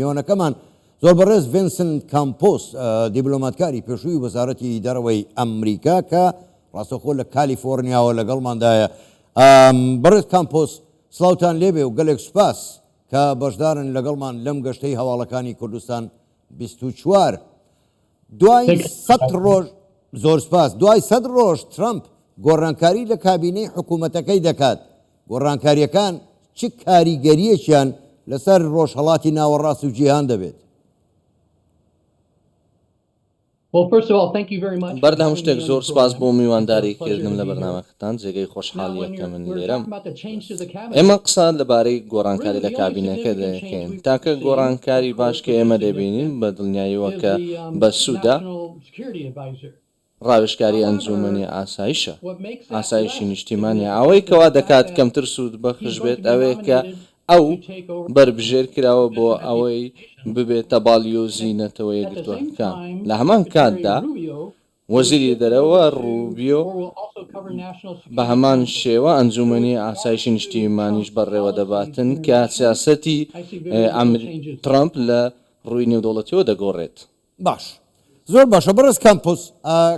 میوانەکەمان زۆر بەڕێز ڤینسنت کامپۆس دیبلۆماتکاری پێشووی وەزارەتی دەرەوەی ئەمریکا کە ڕاستەخۆ لە کالیفۆرنیاوە لەگەڵماندایە. بەڕێز کامپۆس سڵاوتان لێبێ و گەلێک سوپاس کە بەشدارن لەگەڵمان لەم گەشتەی هەواڵەکانی کوردستان 24. دوای 100 ڕۆژ زۆر سپاس دوای 100 ڕۆژ ترامپ گۆڕانکاری لە کابینەی حکوومەتەکەی دەکات. گۆڕانکاریەکان چ کاریگەریەکیان لەسەر ڕۆژهەڵاتی ناوەڕاست و جیهان دەبێت؟ بەردەم شتێک زۆر سپاس بۆ میوانداریکردنم لە بەرنامەکەتان جێگەی خۆشحاڵیەکە من لێرەم. ئێمە قسە لەبارەی گۆڕانکاری لە کابینەکە دەکەین تاکە گۆڕانکاری باش کە ئێمە دەبینین بە دڵنیاییەوە کە بە سوودا ڕاوێژکاری ئەنجومەنی ئاسایشە ئاسایشی نیشتیمانیە ئەوەی کەوا دەکات کەمتر سوود بەخش بێت ئەوەیە کە ئەو بربژێر کراوە بۆ ئەوەی ببێتە باڵی و زیینەتەوە یەکگرتوەکان. لە هەمان کاتدا وەزیری دەرەوە ڕوبیۆ بە هەمان شێوە ئەنجومەنی ئاسایشی نیشتیمانیش بەڕێوە دەباتن کە سیاسەتی ترامپ لە ڕووی نێودەوڵەتیەوە دەگۆڕێت. باش زۆر باشە بەڕێز کامپۆس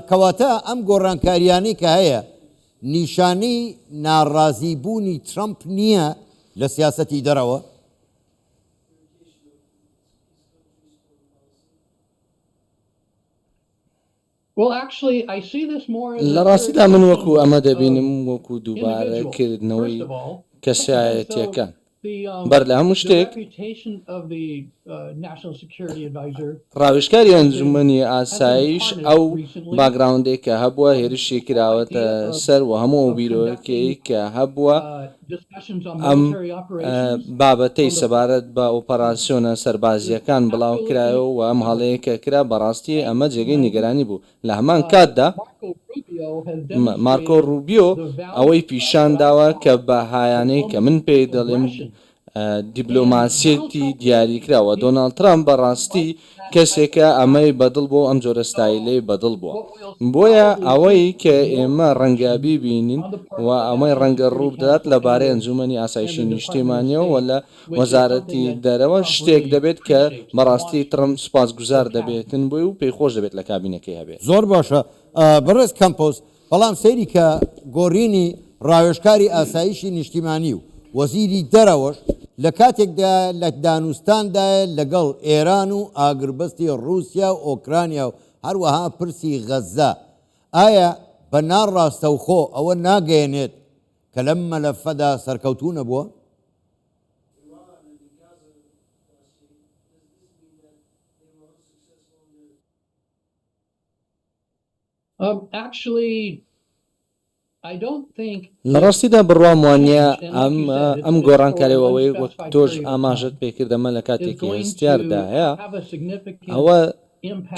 کەواتە ئەم گۆڕانکاریانەی کە هەیە نیشانەی ناڕازیبوونی ترامپ نییە لە سیاسەتی دەرەوە؟ لە ڕاستیدا من وەکو ئەمە دەبینم وەکو دووبارەکردنەوەی کەسایەتیەکان. بەر لە هەموو شتێک ڕاوێژکاری ئەنجومەنی ئاسایش ئەو باگراوندێک کە هەبووە هێرشی کراوەتە سەر و هەموو بیرۆکەی کە هەبووە ئەم بابەتەی سەبارەت بە ئۆپەراسیۆنە سەربازیەکان بڵاو کرایەوە و ئەم هەڵەیە کە کرا بەڕاستی ئەمە جێگەی نیگەرانی بوو. لە هەمان کاتدا مارکۆ ڕوبیۆ ئەوەی پیشان داوە کە بە هایانەی کە من پێی دەڵێم دیبلۆماسیەتی دیاریکراوە دۆناڵد ترامپ بەڕاستی کەسێکە ئەمەی بەدڵ بۆ ئەم جۆرە ستایلەی بەدڵ بووە. بۆیە ئەوەی کە ئێمە ڕەنگابی بینین و ئەمەی ڕەنگە ڕوو بدات لەبارەی ئەنجومەنی ئاسایشی نیشتیمانیەوە و لە وەزارەتی دەرەوە شتێک دەبێت کە بەڕاستی ترامپ سوپاسگوزار دەبێتن بۆی و پێی خۆش دەبێت لە کابینەکەی هەبێت. زۆر باشە بەڕێز کامپۆس بەڵام سەیری کە گۆڕینی ڕاوێژکاری ئاسایشی نیشتیمانی و وەزیری دەرەوەش لە کاتێکدا لە دانوستاندایە لەگەڵ ئێران و ئاگربەستی ڕووسیا و ئۆکرانیا و هەروەها پرسی غەزە ئایا بە ناڕاستەوخۆ ئەوە ناگەیەنێت کە لەم مەلەفەدا سەرکەوتوو نەبووە؟ لە ڕاستیدا بڕوام وانە ئەم گۆڕانکاریەوەی وەک تۆش ئاماژت پێکردەمە لە کاتێکی هەستیاردا هەیە ئەوە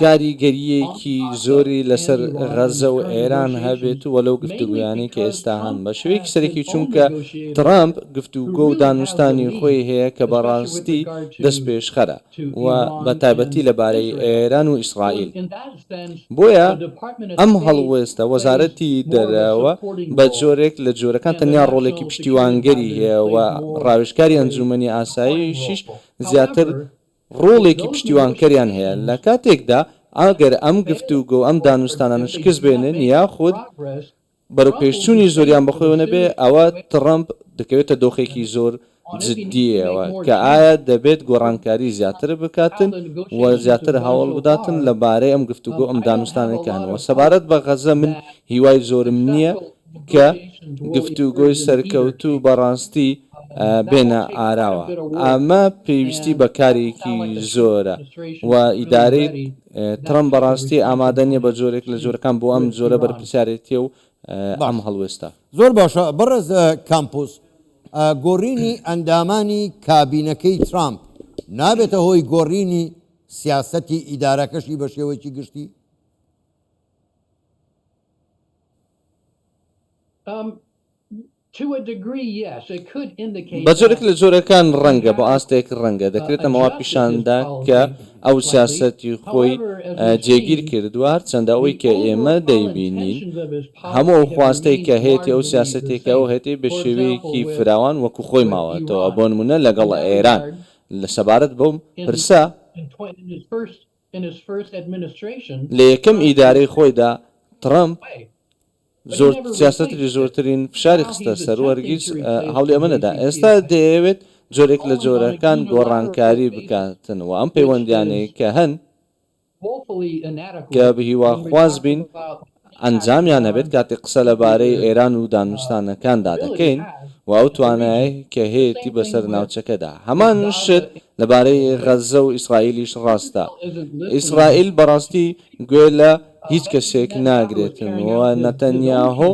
کاریگەریەکی زۆری لەسەر غەزە و ئێران هەبێت و وەلەو گفتوگویانی کە ئێستا هەن بە شوەیەکی سەرەکی چونکە ترامپ گفتوگۆ و دانوستانی خۆی هەیە کە بەڕاستی دەست پێشخەرە و بە تایبەتی لەبارەی ئێران و ئیسرائیل. بۆیە ئەم هەڵوێستە وەزارەتی دەرەوە بە جۆرێک لە جۆرەکان تەنیا ڕۆڵێکی پشتیوانگەری هەیە و ڕاوێژکاری ئەنجومەنی ئاسایشیش زیاتر ڕۆڵێکی پشتیوانکەریان هەیە لە کاتێکدا ئەگەر ئەم گفتوگۆ ئەم دانوستانە شکست بێنن یاخود بەرەوپێشچوونی زۆریان بەخۆیەوە نەبێ ئەوە ترامپ دەکەوێتە دۆخێکی زۆر جددیەوە کە ئایا دەبێت گۆڕانکاری زیاتر بکاتن و زیاتر هەوڵ بداتن لەبارەی ئەم گفتوگۆ ئەم دانوستانەکانەوە. سەبارەت بە غەزە من هیوای زۆرم نییە کە گفتوگۆی سەرکەوتوو بەڕاستی بێنە ئاراوە. ئەمە پێویستی بە کارێکی زۆرە و ئیدارەی ترامپ بەڕاستی ئامادە نیە بە جۆرێک لە جۆرەکان بۆ ئەم جۆرە بەرپرسیارەتیە و ئەم هەڵوێستا. زۆر باشە بەڕێز کامپۆس گۆڕینی ئەندامانی کابینەکەی ترامپ نابێتە هۆی گۆڕینی سیاسەتی ئیدارەکەشی بە شێوەیەکی گشتی؟ بە جۆرێک لە جۆرەکان ڕەنگە بە ئاستێک ڕەنگە دەکرێت ئەمەوە پیشاندا کە ئەو سیاسەتی خۆی جێگیر کردووە هەرچەندە ئەوەی کە ئێمە دەیبینین هەموو ئەو خواستەی کە هێتی ئەو سیاسەتێکە ئەو هێتی بە شێوەیەکی فراوان وەکو خۆی ماوەتەوە بۆ نمونە لەگەڵ ئێران لە سەبارەت بەم پرسە لە یەکەم ئیدارەی خۆیدا ترامپ زۆر سیاستری زۆرترین فشاری خستە سەر وەرگیز هەوڵی ئەمە نەدا ئێستا دەیەوێت جۆرێک لە جۆرەکان گۆڕانکاری بکاتنەوە ئەم پەیوەندیانەی کە هەن کە بهیواخواز بین ئەنجامیان هەبێت کاتێک قسە لەبارەی ئێران و دانوستانەکاندا دەکەین و ئەو توانایی کە هەیەی بەسەر ناوچەکەدا هەمان شت لەبارەی غەزە و ئیسرائیلیش ڕاستە ئیسرائیل بەڕاستی گوێ لە هیچ کەسێک ناگرێتنەوە نەتەنیاهۆ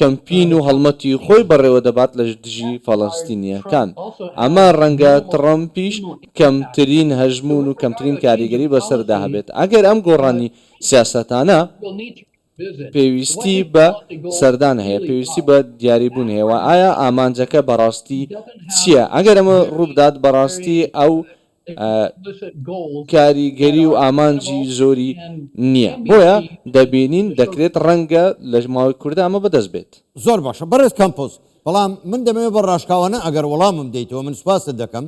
کەمپین و هەڵمەتی خۆی بەڕێوە دەبات لە دژی فەڵەستینیەکان ئەمە ڕەنگە ترامپیش کەمترین هەژمون و کەمترین کاریگەری بەسەردا هەبێت ئەگەر ئەم گۆڕانی سیاسەتانە پێویستی بە سەردان هەیە پێویستی بە دیاریبوون هەیەوە ئایا ئامانجەکە بەڕاستی چییە ئەگەر ئەمە ڕووبدات بەڕاستی ئەو کاریگەری و ئامانجی زۆری نییە بۆیە دەبینین دەکرێت ڕەنگە لە ماوەی کووردا ئەمە بەدەست بێت زۆر باشە بەڕێز کەمپۆس بەڵام من دەمەوێت بە ڕاشکاوانە ئەگەر وەڵامم دەیتەوە من سوپاست دەکەم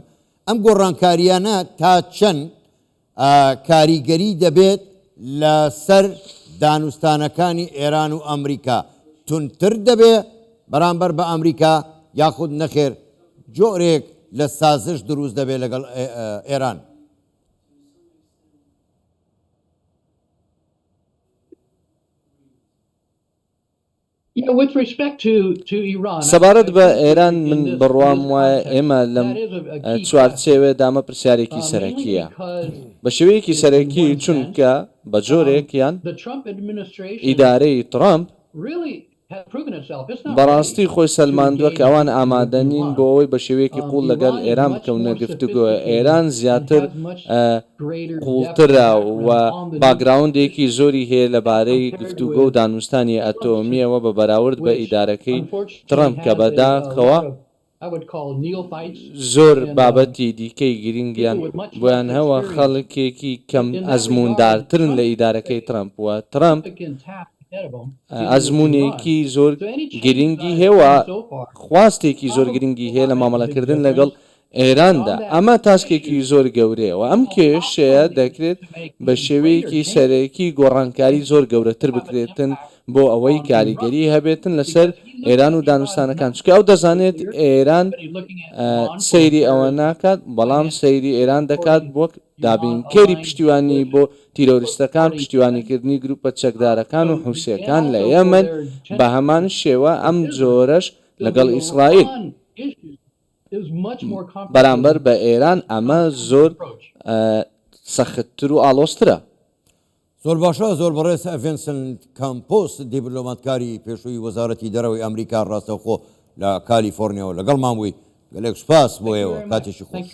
ئەم گۆڕانکاریانە تا چەند کاریگەری دەبێت لە سەر دانوستانەکانی ئێران و ئەمریکا تونتر دەبێت بەرامبەر بە ئەمریکا یاخود نەخێر جۆرێک لە سازش دروست دەبێت لەگەڵ ئێران سەبارەت بە ئێران من بڕوام وایە ئێمە لەم چوارچێوێدامە پرسیارێکی سەرەکیە بە شێوەیەکی سەرەکی چونکە بە جۆرێکیان ئیدارەی ترامپ بەڕاستی خۆی سەلماندووە کە ئەوان ئامادەنین بۆ ئەوەی بە شێوەیەکی قوڵ لەگەڵ ئێران بکەونە گفتوگۆ ئێران زیاتر قوڵترە و باگراوندێکی زۆری هەیە لەبارەی گفتوگۆ و دانوستانی ئەتۆمیەوە بە بەراورد بە ئیدارەکەی ترامپ کە بەداخەوە زۆر بابەتی دیکەی گرنگیان بۆیان هەوە خەڵکێکی کەم ئەزموندارترن لە ئیدارەکەی ترامپ وە ترامپ ئەزمونێکی زۆر گرنگی هێوە خواستێکی زۆر گرنگی هەیە لە مامەڵەکردن لەگەڵ ئێراندا ئەمە تاسکێکی زۆر گەورەیەوە ئەم کێشەیە دەکرێت بە شێوەیەکی سەرەکی گۆڕانکاری زۆر گەورەتر بکرێتن بۆ ئەوەی کاریگەری هەبێتن لەسەر ئێران و دانوستانەکان چکە ئەو دەزانێت ئێران سەیری ئەوە ناکات بەڵام سەیری ئێران دەکات بۆ دابینکەری پشتیوانی بۆ تیرۆریستەکان پشتیوانیکردنی گروپە چەکدارەکان و حوسیەکان لە یەمەن بە هەمان شێوە ئەم جۆرەش لەگەڵ ئیسرائیل بەرامبەر بە ئێران ئەمە زۆر سەختتر و ئاڵۆسترە زۆر باشە زۆر بەڕێز ڤینسنت کامپۆس دیبلۆماتکاری پێشووی وەزارەتی دەرەوەی ئەمریکا ڕاستەوخۆ لە کالیفۆرنیاوە لەگەڵ مامووی گەلێک سوپاس بۆ ئێوە کاتێکی خۆش